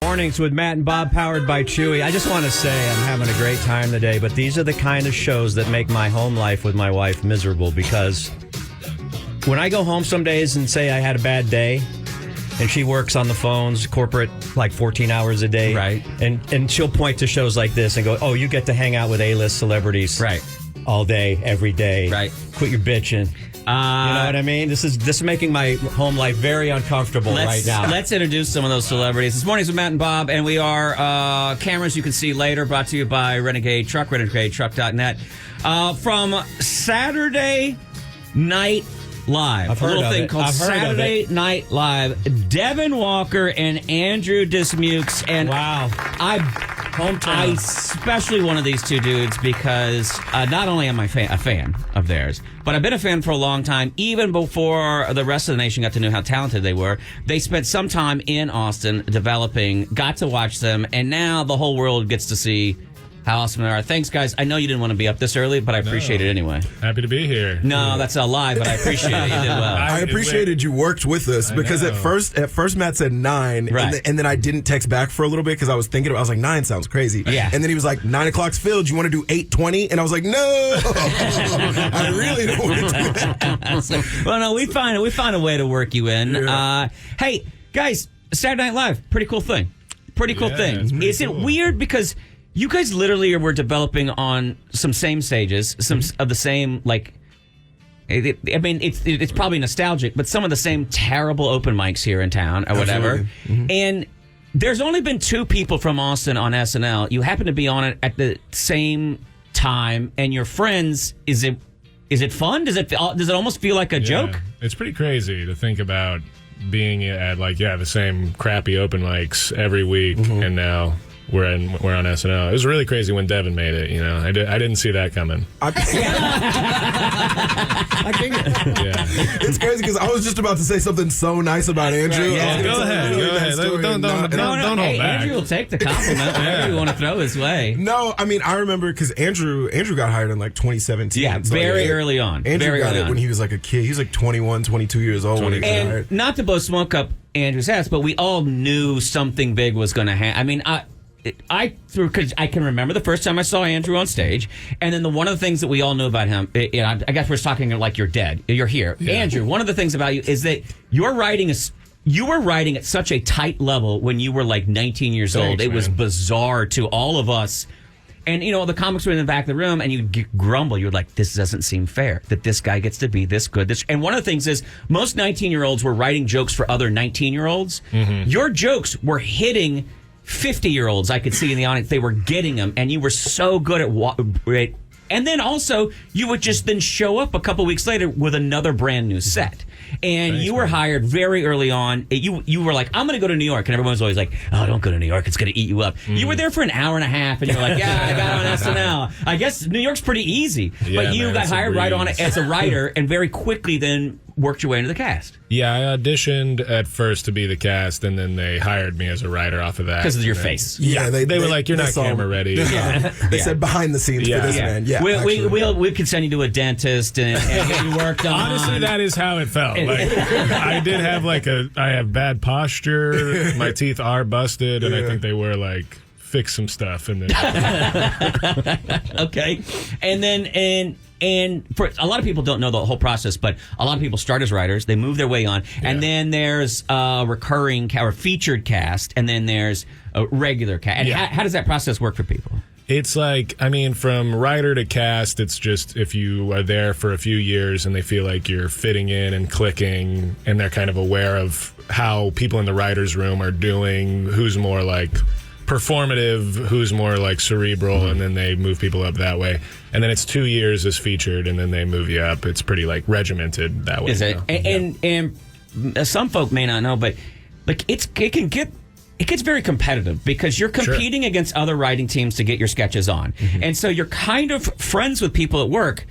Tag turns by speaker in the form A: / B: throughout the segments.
A: Mornings with Matt and Bob, powered by Chewy. I just want to say I'm having a great time today, but these are the kind of shows that make my home life with my wife miserable, because when I go home some days and say I had a bad day, and she works on the phones, corporate, like 14 hours a day.
B: Right.
A: And she'll point to shows like this and go, oh, you get to hang out with A-list celebrities.
B: Right.
A: All day, every day.
B: Right.
A: Quit your bitching. You know what I mean? This is making my home life very uncomfortable right now.
B: Let's introduce some of those celebrities. This morning's with Matt and Bob, and we are cameras you can see later, brought to you by Renegade Truck, renegadetruck.net. From Saturday Night Live,
A: I've
B: a
A: heard
B: little
A: of
B: thing
A: it.
B: called
A: I've heard of
B: Saturday
A: it.
B: Night Live. Devon Walker and Andrew Dismukes, and
A: Wow.
B: I especially one of these two dudes because not only am I a fan of theirs, but I've been a fan for a long time, even before the rest of the nation got to know how talented they were. They spent some time in Austin developing, got to watch them, and now the whole world gets to see how awesome they are. Thanks, guys. I know you didn't want to be up this early, but I appreciate it anyway.
C: Happy to be here.
B: No, that's a lie, but I appreciate it. You did well.
D: I appreciated you worked with us because at first Matt said 9,
B: Right.
D: and then I didn't text back for a little bit because I was thinking, I was like, 9 sounds crazy.
B: Yeah.
D: And then he was like, 9 o'clock's filled. You want to do 8:20? And I was like, no, I really don't want to do that.
B: Well, no, we find a way to work you in.
D: Yeah.
B: Hey, guys, Saturday Night Live, pretty cool thing. Pretty cool
C: Yeah,
B: thing.
C: it's pretty
B: Is it
C: cool.
B: weird because you guys literally were developing on some same stages, some of the same, like, I mean, it's probably nostalgic, but some of the same terrible open mics here in town or whatever.
D: Absolutely. Mm-hmm.
B: And there's only been 2 people from Austin on SNL. You happen to be on it at the same time, and you're friends. Is it fun? Does it almost feel like a joke?
C: It's pretty crazy to think about being at the same crappy open mics every week, and now we're on SNL. It was really crazy when Devon made it. You know, I didn't see that coming.
D: It's crazy because I was just about to say something so nice about Andrew.
B: Yeah.
D: I was gonna
C: Go
D: tell
C: ahead.
D: a really
C: Go
D: nice
C: ahead.
D: story
C: Don't
D: and not-
C: hold
B: Hey,
C: back.
B: Andrew will take the compliment whenever you want to throw his way.
D: No, I mean, I remember because Andrew got hired in like 2017.
B: Yeah,
D: So,
B: very early on.
D: Andrew
B: Very
D: got
B: early
D: it
B: on.
D: when he was like a kid. He was like 21, 22 years old when he got
B: And
D: hired.
B: not to blow smoke up Andrew's ass, but we all knew something big was going to happen. I mean, because I can remember the first time I saw Andrew on stage, and then one of the things that we all knew about him, I guess we're talking like you're dead, you're here.
C: Yeah.
B: Andrew, one of the things about you is that you were writing at such a tight level when you were like 19 years old.
C: Thanks,
B: It was
C: man.
B: bizarre to all of us. And, you know, the comics were in the back of the room, and you'd grumble. You're like, this doesn't seem fair that this guy gets to be this good. And one of the things is most 19-year-olds were writing jokes for other 19-year-olds.
C: Mm-hmm.
B: Your jokes were hitting 50-year-olds. I could see in the audience. They were getting them, and you were so good at and then also, you would just then show up a couple weeks later with another brand new set. And
C: Thanks,
B: you were
C: man.
B: hired very early on. You were like, I'm going to go to New York. And everyone was always like, oh, don't go to New York. It's going to eat you up. You were there for an hour and a half. And you're like, yeah, I got on SNL. I guess New York's pretty easy.
C: Yeah,
B: but you
C: man,
B: got
C: it's a
B: hired right on
C: breeze.
B: as a writer and very quickly then worked your way into the cast.
C: Yeah, I auditioned at first to be the cast, and then they hired me as a writer off of that.
B: Because of your
C: And then-
B: face.
D: Yeah,
C: They were like, "You're not
D: saw-
C: camera ready."
D: They said behind the scenes
C: Yeah.
D: for this
C: Yeah.
D: man. Yeah,
B: We could send you to a dentist and get you worked on.
C: Honestly, that is how it felt. Like, I did have I have bad posture. My teeth are busted, and I think they were like, fix some stuff, and then
B: Okay. And then and for a lot of people don't know the whole process, but a lot of people start as writers, they move their way on, and then there's a recurring or featured cast, and then there's a regular cast. And how does that process work for people?
C: It's like, I mean, from writer to cast, it's just if you are there for a few years and they feel like you're fitting in and clicking, and they're kind of aware of how people in the writer's room are doing, who's more like performative, who's more like cerebral, and then they move people up that way. And then it's 2 years as featured, and then they move you up. It's pretty like regimented that way.
B: Is it?
C: you know?
B: And some folk may not know, but like it gets very competitive because you're competing against other writing teams to get your sketches on. And so you're kind of friends with people at work.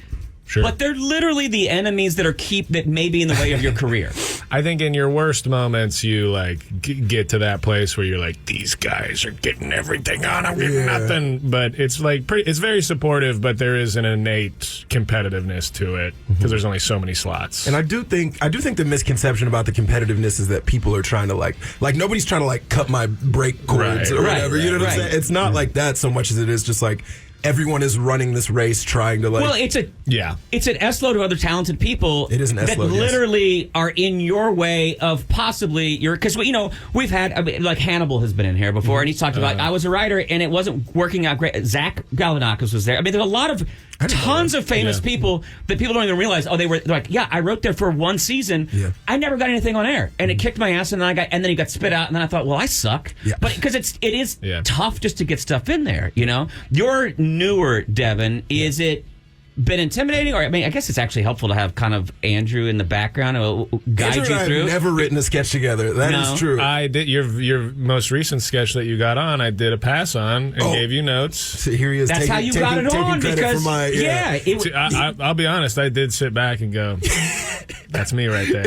C: Sure.
B: But they're literally the enemies that may be in the way of your career.
C: I think in your worst moments, you like get to that place where you're like, these guys are getting everything on, I'm getting nothing. But it's like it's very supportive, but there is an innate competitiveness to it because there's only so many slots.
D: And I do think the misconception about the competitiveness is that people are trying to like nobody's trying to like cut my brake cords or whatever. You know what I'm saying? It's not like that so much as it is just like everyone is running this race trying to like.
B: Well, it's an S-load of other talented people.
D: It is an S-load,
B: that literally are in your way of possibly your because we've had like Hannibal has been in here before and he's talked about I was a writer and it wasn't working out great. Zach Galifianakis was there. I mean, there's a lot of tons of famous people that people don't even realize. Oh, they're like, yeah, I wrote there for one season. Yeah. I never got anything on air, and it kicked my ass. And then he got spit out, and then I thought, well, I suck. Yeah. But because it is tough just to get stuff in there. You know, you're newer, Devon. Is it been intimidating, or I mean, I guess it's actually helpful to have kind of Andrew in the background who guide
D: Andrew
B: you through.
D: I've never written a sketch together. That is true.
C: I did your most recent sketch that you got on. I did a pass on and gave you notes.
D: So here he is.
B: That's how you got it on because
C: I'll be honest. I did sit back and go, "That's me right there."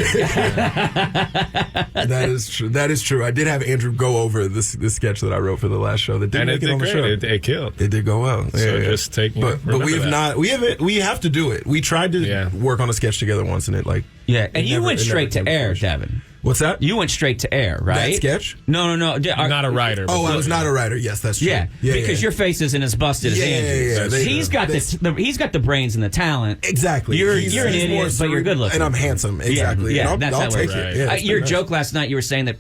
D: That is true. That is true. I did have Andrew go over this sketch that I wrote for the last show. That did make it on the show.
C: It killed.
D: It did go well.
C: So just take me.
D: But we have not. We have to do it. We tried to work on a sketch together once, and it like
B: and you went straight to air, Devon.
D: What's that?
B: You went straight to air, right?
D: That sketch?
B: No.
C: Not a writer.
D: Oh, I was not a writer. Yes, that's true.
B: Yeah, because your face isn't as busted as Andrew's. He's got the brains and the talent.
D: Exactly.
B: You're an idiot, but you're good looking,
D: and I'm handsome. Exactly.
B: Yeah,
D: that's
B: how
D: I'll take it. Yeah,
B: your joke last night, you were saying that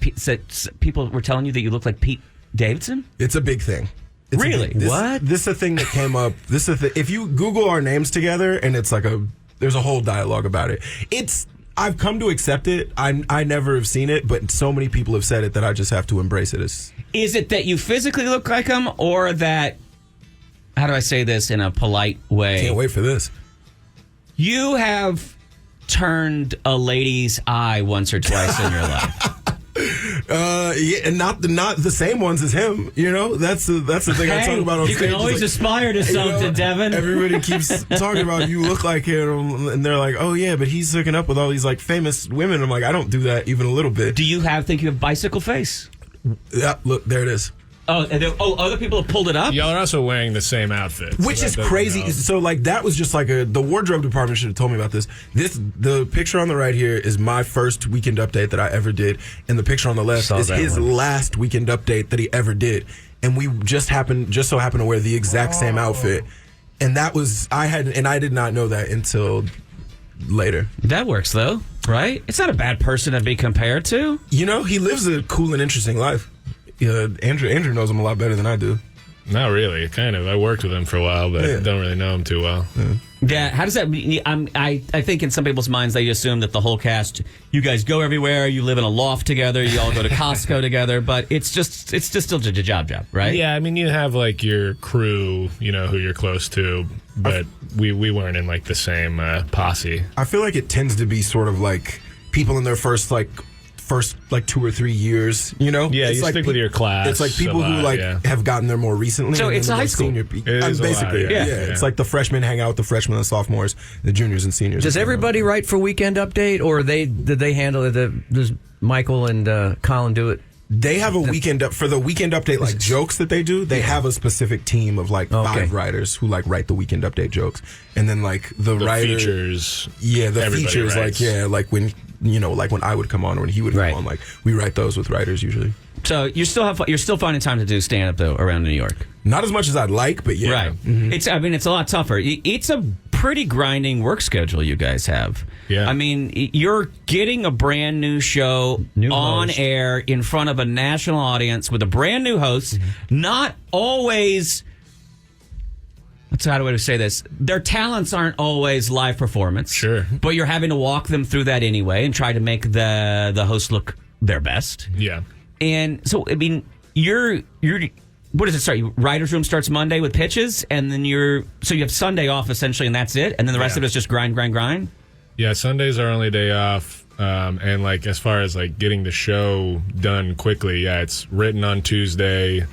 B: people were telling you that you look like Pete Davidson.
D: It's a big thing.
B: Really?
D: What? This is a thing that came up. If you Google our names together, and it's like there's a whole dialogue about it. I've come to accept it. I never have seen it, but so many people have said it that I just have to embrace it.
B: Is it that you physically look like him, or that? How do I say this in a polite way?
D: Can't wait for this.
B: You have turned a lady's eye once or twice in your life.
D: And not the same ones as him. You know, that's the thing I talk about on stage.
B: You can always aspire to something, Devon.
D: Everybody keeps talking about you look like him, and they're like, "Oh yeah, but he's hooking up with all these like famous women." I'm like, I don't do that even a little bit.
B: Do you think you have bicycle face?
D: Yeah, look, there it is.
B: Other people have pulled it up?
C: Y'all are also wearing the same outfit.
D: Which is crazy. So, like, that was just like the wardrobe department should have told me about this. The picture on the right here is my first Weekend Update that I ever did. And the picture on the left is his last Weekend Update that he ever did. And we just so happened to wear the exact same outfit. And that was, I did not know that until later.
B: That works, though, right? It's not a bad person to be compared to.
D: You know, he lives a cool and interesting life. Yeah, Andrew knows him a lot better than I do.
C: Not really, kind of. I worked with him for a while, but don't really know him too well.
B: Yeah, how does that? I think in some people's minds they assume that the whole cast, you guys go everywhere, you live in a loft together, you all go to Costco together, but it's just still a job, right?
C: Yeah, I mean you have like your crew, you know, who you're close to, but we weren't in like the same posse.
D: I feel like it tends to be sort of like people in their first 2 or 3 years, you know?
C: Yeah,
D: it's
C: you stick with your class.
D: It's like people who have gotten there more recently.
B: So it's a high school.
D: Basically, it's like the freshmen hang out with the freshmen and sophomores, the juniors and seniors.
A: Does everybody write for Weekend Update, or did they handle it? Does Michael and Colin do it?
D: They have a weekend for the Weekend Update like jokes that they do. They have a specific team of like 5 writers who like write the Weekend Update jokes, and then like the writer
C: features.
D: Yeah, the features writes. Like when like when I would come on or when he would come on, like we write those with writers usually.
B: So you're still finding time to do stand up though around New York.
D: Not as much as I'd like, but yeah.
B: Right. Mm-hmm. It's a lot tougher. It's a pretty grinding work schedule you guys have.
C: Yeah.
B: I mean, you're getting a brand new show on air in front of a national audience with a brand new host. Mm-hmm. Not always. How do I say this? Their talents aren't always live performance.
C: Sure.
B: But you're having to walk them through that anyway and try to make the host look their best.
C: Yeah.
B: And so, I mean, you're what does it start? Writer's room starts Monday with pitches, and then you have Sunday off essentially, and that's it. And then the rest of it's just grind.
C: Yeah, Sunday's our only day off. And like as far as like getting the show done quickly, it's written on Tuesday.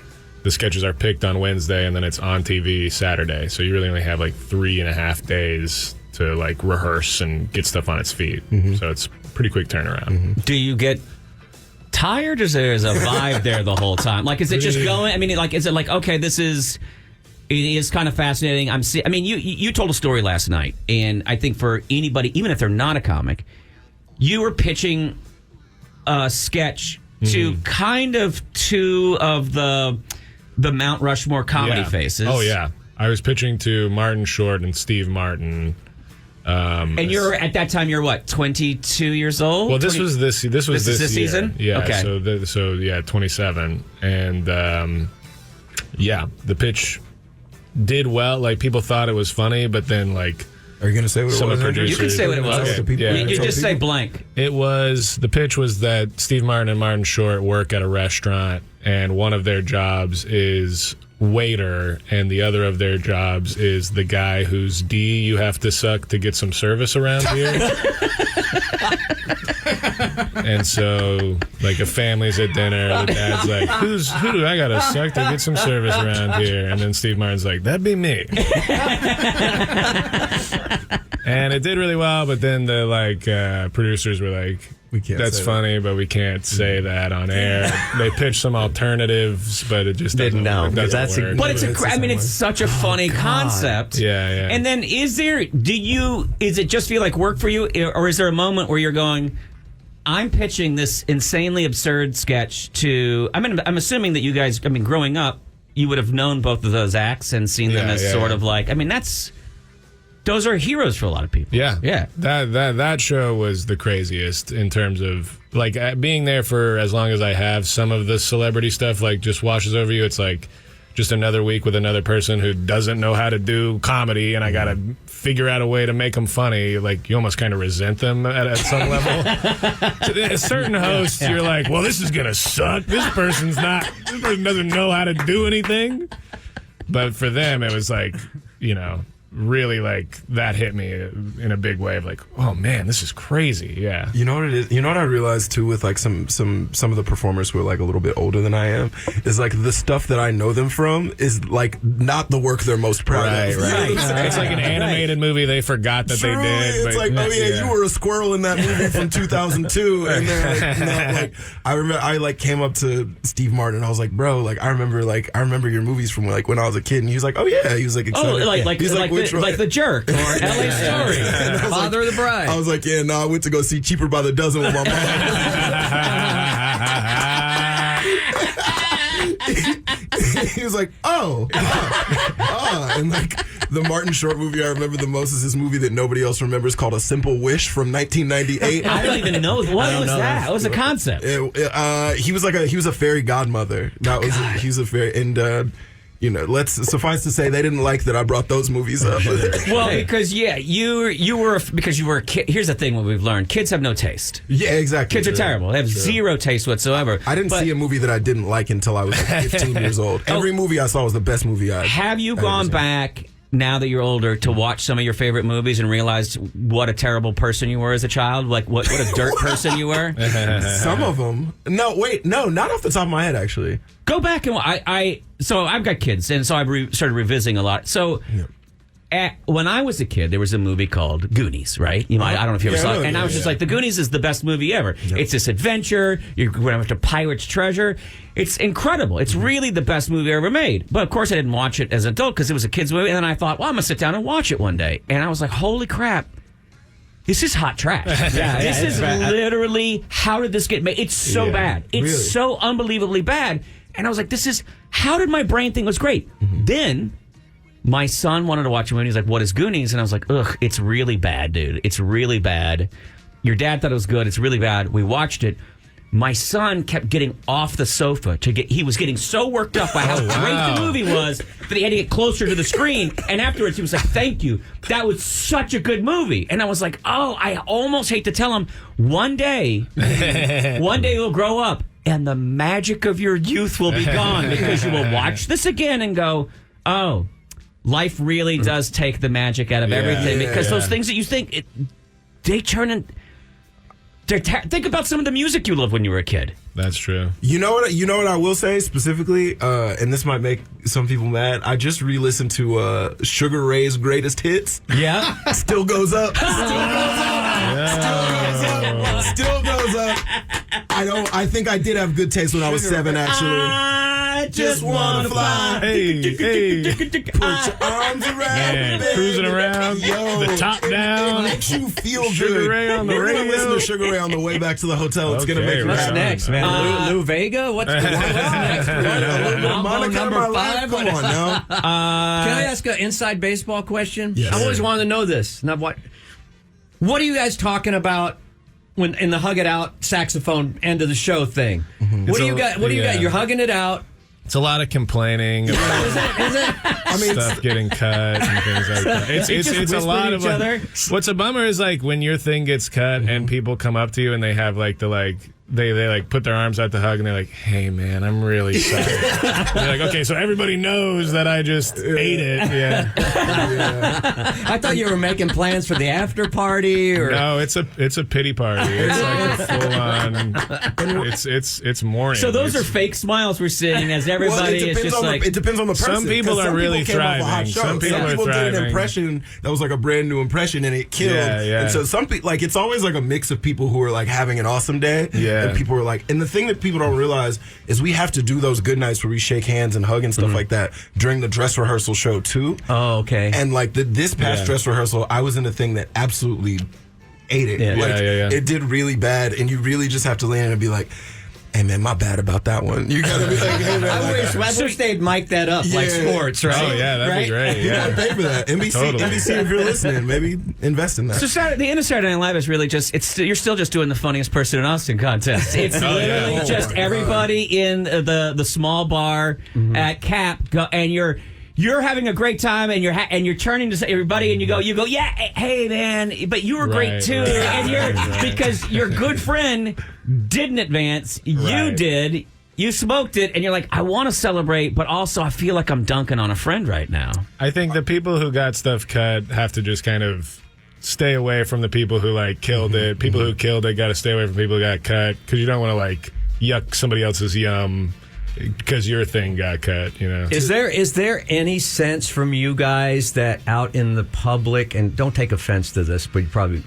C: The sketches are picked on Wednesday, and then it's on TV Saturday. So you really only have like 3.5 days to like rehearse and get stuff on its feet. Mm-hmm. So it's pretty quick turnaround.
D: Mm-hmm.
B: Do you get tired, or is there a vibe there the whole time? Like, is it just going? I mean, like, is it like, okay, it is kind of fascinating. I mean, you told a story last night, and I think for anybody, even if they're not a comic, you were pitching a sketch to kind of two of the Mount Rushmore comedy faces.
C: Oh yeah, I was pitching to Martin Short and Steve Martin.
B: And you're at that time, you're what, 22 years old?
C: Well, this was this
B: year. Season.
C: Yeah.
B: Okay.
C: So 27, and the pitch did well. Like, people thought it was funny, but then like.
D: Are you going to say what it was?
B: You can say what it was.
C: Okay. Yeah.
B: You just say blank.
C: The pitch was that Steve Martin and Martin Short work at a restaurant, and one of their jobs is waiter, and the other of their jobs is the guy whose D you have to suck to get some service around here. And so, like, a family's at dinner, the dad's like, who do I gotta suck to get some service around here? And then Steve Martin's like, that'd be me. And it did really well, but then the producers were like, that's funny, but we can't say that on air. They pitched some alternatives, but it just
A: didn't know.
C: But
B: it's such a funny concept.
C: Yeah.
B: And then is it just feel like work for you, or is there a moment where you're going, I'm pitching this insanely absurd sketch to, I'm assuming that you guys, growing up, you would have known both of those acts and seen them as sort of like, those are heroes for a lot of people.
C: Yeah. That show was the craziest in terms of, like, being there for as long as I have. Some of the celebrity stuff, like, just washes over you. It's like just another week with another person who doesn't know how to do comedy, and I got to figure out a way to make them funny. Like, you almost kind of resent them at some level. So, certain hosts, you're like, well, this is going to suck. This person doesn't know how to do anything. But for them, it was like, really, like, that hit me in a big way of like, oh man, this is crazy. Yeah.
D: You know what it is? You know what I realized too with like some of the performers who are like a little bit older than I am is like the stuff that I know them from is like not the work they're most proud of.
C: Right. It's like an animated movie they forgot that they did.
D: It's like, oh yeah, you were a squirrel in that movie from 2002, and they're like, I remember I like came up to Steve Martin and I was like, bro, like I remember your movies from like when I was a kid, and he was like, oh yeah, he was like excited. He's
B: like The Jerk or LA Story,
A: Father of the Bride.
D: I was like, yeah, I went to go see Cheaper by the Dozen with my mom. He was like, oh. And like the Martin Short movie I remember the most is this movie that nobody else remembers called A Simple Wish from 1998.
B: I don't even know. What was that? What was the concept?
D: He was a fairy godmother. He was a fairy, and let's suffice to say they didn't like that I brought those movies up.
B: Well, because you were a kid. Here's the thing: what we've learned: kids have no taste.
D: Yeah, exactly.
B: Kids are terrible. They have zero taste whatsoever.
D: I didn't see a movie that I didn't like until I was like 15 years old. Every movie I saw was the best movie I.
B: Have you gone back now that you're older to watch some of your favorite movies and realized what a terrible person you were as a child? Like what a dirt person you were?
D: Some of them. No, not off the top of my head actually.
B: Go back and so I've got kids, and so I started revisiting a lot. So when I was a kid, there was a movie called Goonies, right? I don't know if you ever saw it. And I was just like, the Goonies is the best movie ever. Yep. It's this adventure. You're going after pirates' treasure. It's incredible. It's really the best movie ever made. But of course, I didn't watch it as an adult because it was a kid's movie. And then I thought, well, I'm going to sit down and watch it one day. And I was like, holy crap. This is hot trash. This is literally, how did this get made? It's so bad. It's so unbelievably bad. And I was like, how did my brain think it was great? Mm-hmm. Then my son wanted to watch a movie. He's like, what is Goonies? And I was like, ugh, it's really bad, dude. It's really bad. Your dad thought it was good. It's really bad. We watched it. My son kept getting off the sofa he was getting so worked up by how great the movie was that he had to get closer to the screen. And afterwards he was like, thank you. That was such a good movie. And I was like, I almost hate to tell him, one day you'll grow up and the magic of your youth will be gone because you will watch this again and go, oh, life really does take the magic out of everything. Because those things that you think, they turn in... Think about some of the music you loved when you were a kid.
C: That's true.
D: You know what I will say specifically, and this might make some people mad. I just re-listened to Sugar Ray's greatest hits.
B: Yeah,
D: Still Goes Up. Still goes up. Still goes up. I think I did have good taste when I was 7, actually.
B: I just wanna fly.
C: Hey,
D: Put your arms around me,
C: cruising around,
D: Yo,
C: the top down.
D: It makes you feel
C: Sugar
D: good.
C: Ray on the
D: We're gonna
C: radio.
D: listen to Sugar Ray on the way back to the hotel. It's gonna
C: Okay,
D: make you
C: right
A: What's
C: on.
A: next, man? Lou Vega? What's next?
D: A little bit of Monica in my life.
B: five.
D: Come on now.
A: Can I ask an inside baseball question?
D: Yes.
A: I've always wanted to know this. Now, what are you guys talking about when in the hug it out saxophone end of the show thing? What do you got? What do you got? You're hugging it out.
C: It's a lot of complaining about
A: Is it?
D: I mean,
C: stuff getting cut and things like that. It's a lot of
A: each other?
C: What's a bummer is like when your thing gets cut and people come up to you and they have like they put their arms out to hug and they're like, "Hey man, I'm really sorry." They're like, "Okay, so everybody knows that I just ate it." Yeah.
A: I thought you were making plans for the after party, or
C: No, it's a pity party. It's like a full on. It's mourning.
B: So those are
C: It's-
B: fake smiles we're seeing as everybody is just like.
D: it depends on the person.
C: Some people
D: 'cause
C: are really
D: came off a hot
C: thriving.
D: show.
C: Some people are
D: did an
C: thriving.
D: impression that was like a brand new impression and it killed.
C: Yeah.
D: And so some people, like, it's always like a mix of people who are like having an awesome day.
C: Yeah.
D: And people are like, and the thing that people don't realize is we have to do those good nights where we shake hands and hug and stuff like that during the dress rehearsal show too.
A: oh, okay.
D: And like this past dress rehearsal, I was in a thing that absolutely ate it.
A: Yeah.
D: Like,
C: Yeah.
D: it did really bad, and you really just have to lean in and be like, "Hey man, my bad about that one." You gotta be like, "Hey man,
A: I wish they'd mic that up like
D: Yeah.
A: sports, right?
C: Oh yeah, that'd
A: Right?
C: be great.
D: you gotta
C: Yeah.
D: pay for that." NBC,
C: Totally.
D: NBC, if you're listening, maybe invest in that.
B: So the end of Saturday Night Live is really just you're still just doing the funniest person in Austin contest. It's literally
C: yeah.
D: Oh,
B: just
D: my God.
B: everybody in the small bar at Cap and you're having a great time and you're turning to everybody and you go yeah, hey man, but you were great
C: Right,
B: too,
C: right,
B: and you're
C: right.
B: because your good friend didn't advance, you
C: Right.
B: did. You smoked it, and you're like, I want to celebrate, but also I feel like I'm dunking on a friend right now.
C: I think the people who got stuff cut have to just kind of stay away from the people who like killed it. People who killed it got to stay away from people who got cut because you don't want to like yuck somebody else's yum because your thing got cut. You know.
A: Is there any sense from you guys that out in the public, and don't take offense to this, but you probably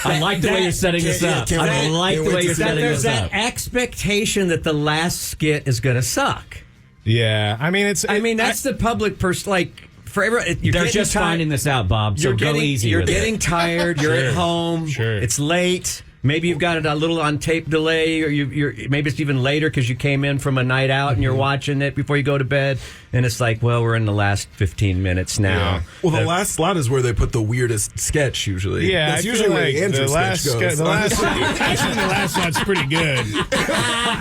B: I like the way you're setting this
D: yeah,
B: up.
D: can't
B: I
D: wait.
B: like
D: Can't
B: the
D: wait
B: way
D: to
B: you're
D: see
B: setting
A: there's
B: this
A: that
B: up.
A: expectation that the last skit is going to suck.
C: Yeah, I mean
A: That's the public like for everyone.
B: They're just finding this out, Bob. So go easy.
A: You're
B: with it.
A: getting tired. You're at home.
C: Sure.
A: It's late. Maybe you've got it a little on tape delay, or you're maybe it's even later because you came in from a night out and you're watching it before you go to bed, and it's like, well, we're in the last 15 minutes now.
C: Yeah.
D: Well, the last slot is where they put the weirdest sketch. Usually,
C: Yeah,
D: that's
C: I
D: usually
C: feel
D: where
C: like
D: the Andrew
C: the last
D: sketch goes.
C: the last actually the last one's pretty good.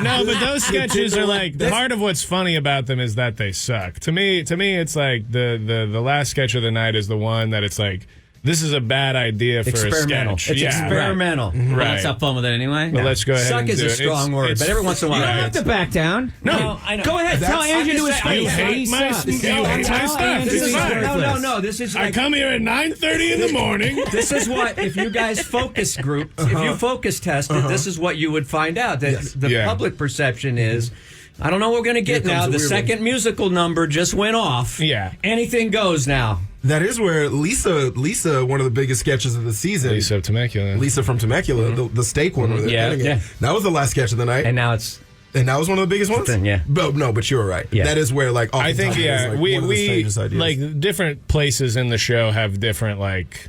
C: No, but those sketches are like part of what's funny about them is that they suck. To me, it's like the last sketch of the night is the one that it's like this is a bad idea for
A: Experimental.
C: a sketch.
A: It's experimental.
B: Well,
C: Right.
B: let's have fun with it anyway.
C: But let's go ahead.
A: Suck
C: and
A: is
C: do
A: a
C: it.
A: strong word, but every once in a while,
B: You don't
A: Yeah,
B: have to back down. No,
A: I know.
B: Go ahead. Tell
D: That's-
B: Andrew to his
A: I'm just saying-
B: face.
C: You hate
B: He
C: my
B: sucks.
C: you hate my
B: Tell
C: stuff.
B: Andrew
C: This
B: to
C: is
B: his
C: fine.
B: face.
A: No. This is
C: I
A: like,
C: come here at 9:30 in the morning.
A: this is what if you guys focus group, if you focus tested, this is what you would find out that
D: Yes.
A: the
C: Yeah.
A: public perception is. I don't know what we're going to get
D: Here comes
A: now.
D: a
A: The
D: weird
A: second musical number just went off.
C: Yeah.
A: Anything goes now.
D: That is where Lisa, one of the biggest sketches of the season.
C: Lisa of Temecula.
D: Lisa from Temecula, the steak one. Where they're
B: Yeah,
D: cutting it.
A: yeah.
D: That was the last sketch of the night.
A: And now it's
D: And that was one of the biggest ones?
A: Yeah.
D: But you were right.
A: Yeah.
D: That is where, like,
C: I think,
D: oftentimes
C: yeah,
D: it's, like,
C: we
D: one of the strangest ideas.
C: like different places in the show have different like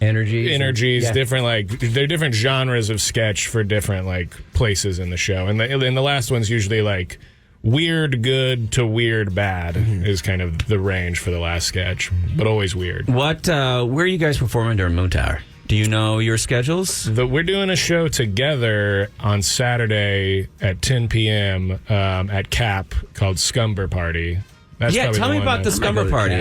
A: energies. Yeah.
C: different like they're different genres of sketch for different like places in the show, and the last one's usually like weird good to weird bad is kind of the range for the last sketch, but always weird.
B: What? Where are you guys performing during Moon Tower? Do you know your schedules?
C: We're doing a show together on Saturday at 10 p.m. At Cap called Scumber Party. That's
B: Yeah,
C: probably
B: tell me
C: one
B: about the
C: that-
B: Scumber Party.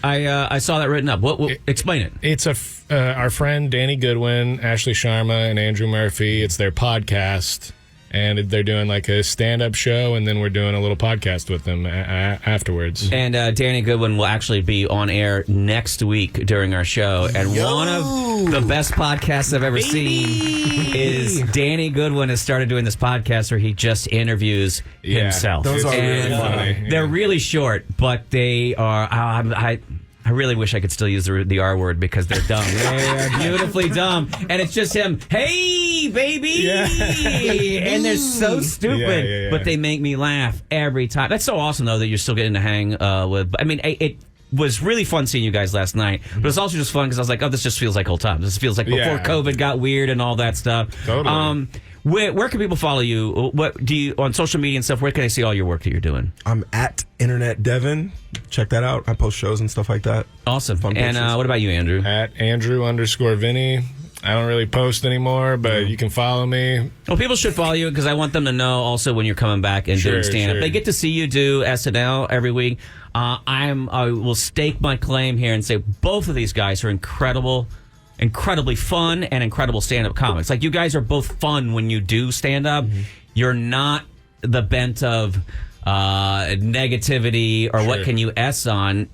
B: I saw that written up. What? Explain it.
C: It's our friend Danny Goodwin, Ashley Sharma, and Andrew Murphy. It's their podcast, and they're doing like a stand-up show, and then we're doing a little podcast with them afterwards.
B: And Danny Goodwin will actually be on air next week during our show. And one of the best podcasts I've ever seen is Danny Goodwin has started doing this podcast where he just interviews himself.
D: Those are really
B: And
D: funny.
C: Yeah.
B: They're really short, but they are. I I really wish I could still use the R word because they're dumb. They're beautifully dumb. And it's just him, hey, baby! And they're so stupid, but they make me laugh every time. That's so awesome, though, that you're still getting to hang with. I mean, it was really fun seeing you guys last night, but it's also just fun because I was like, oh, this just feels like old times. This feels like before COVID got weird and all that stuff.
C: Totally.
B: Where can people follow you? What do you on social media and stuff? Where can they see all your work that you're doing?
D: I'm at Internet Devon. Check that out. I post shows and stuff like that.
B: Awesome.
D: Fun
B: and what about you, Andrew?
C: At Andrew_Vinny. I don't really post anymore, but you can follow me.
B: Well, people should follow you because I want them to know also when you're coming back and doing stand-up.
C: Sure.
B: They get to see you do SNL every week. I will stake my claim here and say both of these guys are incredibly fun and incredible stand-up comics. Like, you guys are both fun when you do stand-up. You're not the bent of negativity or what can you S on.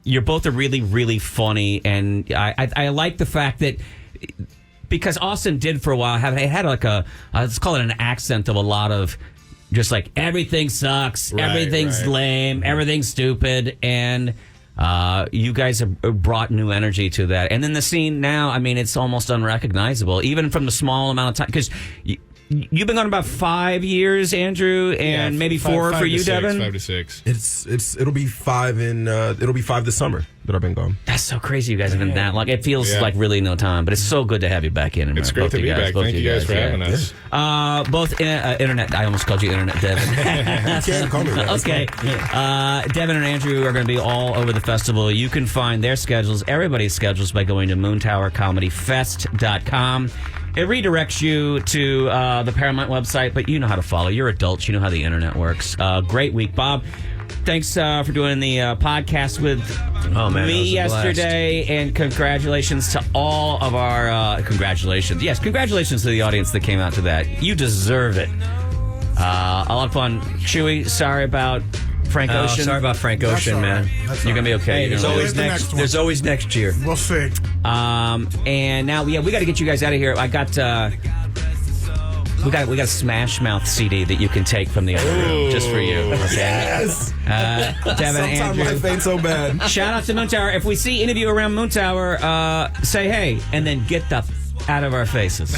B: You're both are really, really funny, and I like the fact that because Austin did for a while had like let's call it an accent of a lot of just like everything sucks, everything's lame, everything's stupid, and you guys have brought new energy to that. And then the scene now, I mean, it's almost unrecognizable, even from the small amount of time, because you've been gone about 5 years, Andrew, and maybe four for you, Devon.
C: 5 to 6.
D: It'll be 5 this summer that I've been gone.
B: That's so crazy. You guys have been that long. It feels like really no time, but it's so good to have you back in.
C: It's great to be back. Thank you guys for having us.
B: Both Internet. I almost called you Internet Devon.
D: You can't call me that.
B: Okay. Devon and Andrew are going to be all over the festival. You can find their schedules, everybody's schedules, by going to moontowercomedyfest.com. It redirects you to the Paramount website, but you know how to follow. You're adults. You know how the internet works. Great week, Bob. Thanks for doing the podcast with me yesterday, and congratulations to all of our congratulations. Yes, congratulations to the audience that came out to that. You deserve it. A lot of fun. Chewy, sorry about Frank Ocean.
A: Sorry about Frank Ocean, man.
B: You're gonna be okay.
A: Hey, there's always next year.
E: We'll see.
B: And now, we got to get you guys out of here. I got. We got a Smash Mouth CD that you can take from the other room just for you. Okay?
D: Yes.
B: Devon,
D: Sometimes
B: Andrew.
D: life ain't so bad.
B: Shout out to Moon Tower. If we see any of you around Moon Tower, say hey, and then get the out of our faces.